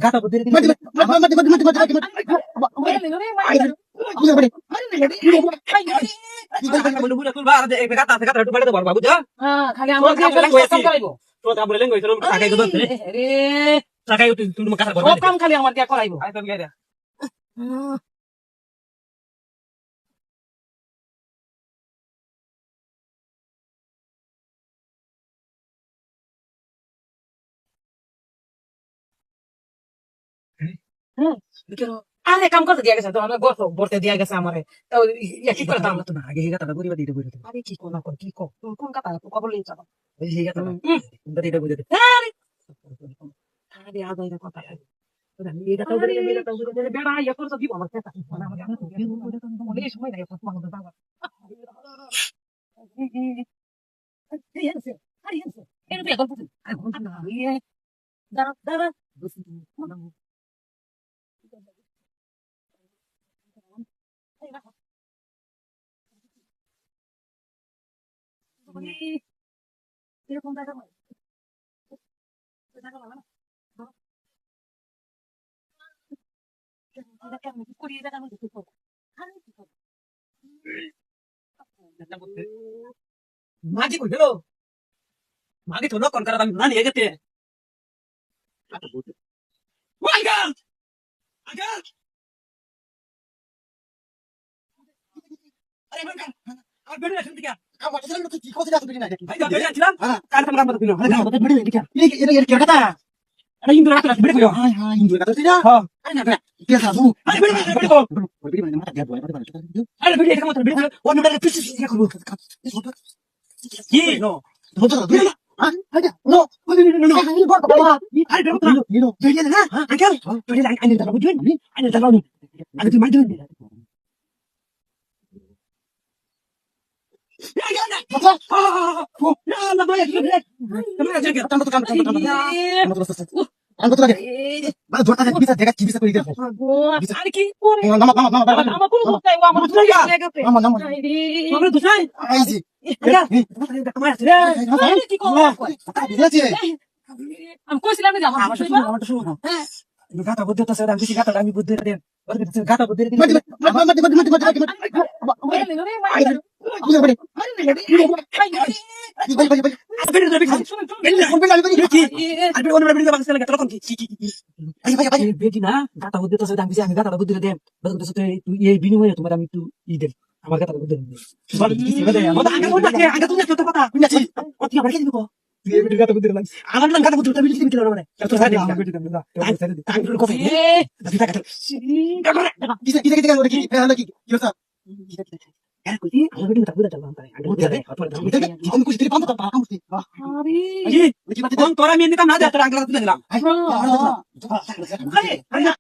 গাতা বুদ্ধি মত খালি আমার কাম খালি আমার দিয়া করাইবো আরে কাম করতে দিয়া গেছে তো আমার গর্ত ভরতে দিয়া গেছে আমারে তো কি করে দাম না আগে এই গাতাটা বুড়ি বাদি বুড়ি আরে কি কোনা কর কি কো কোন কথা কবল লই যাও এই গাতাটা বুড়ি দে বুড়ি দে আরে আরে আগে কথা ওরা এই গাতা বুড়ি এই গাতা বুড়ি বেড়া ইয়া করতে দিব আমার কথা আমার অনেক সময় লাগে ফটো মাগো দাও এই হেনছে আরে হেনছে এর বিয়ে গল্প আরে কোন না ইয়ে দাঁড়া দাঁড়া এরকম দেখা মাঝি কই গেল মাঝি তো নকল করা আমি না নিয়ে গেতে আঙ্কেল আঙ্কেল আরে আঙ্কেল আর বেড়ে আসেন দিকে আমার তো লোক কি কথা আছে না দেখি ভাই বেড়ে আসলাম কার কাম রাম দিল আরে না বেড়ে দিকে এর কি কথা আরে ইন্দু রাত বেড়ে কইও হাই হাই ইন্দু কথা তুই না হ্যাঁ আরে না কে সাবু আরে বেড়ে কো বেড়ে মানে মাথা গিয়া বয় আরে বেড়ে এটা মত বেড়ে ও নড়ে পিছ পিছ কি করব কি নো ধরো বেড়ে no, no, আমি কইছিলাম যে আমার গাতা বুদ্ধি তো সেটা বেশি গাতা আমি বুদ্ধি দেন গাতা বুদ্ধি দিন এই বিনিময়ে তোমার আমি একটু ই দেন আমার গাতা বুদ্ধি গাতা বুদ্ধি আমার নাম গাতা বুদ্ধি তোরা আমি নিতাম না তোরা আঙ্গলা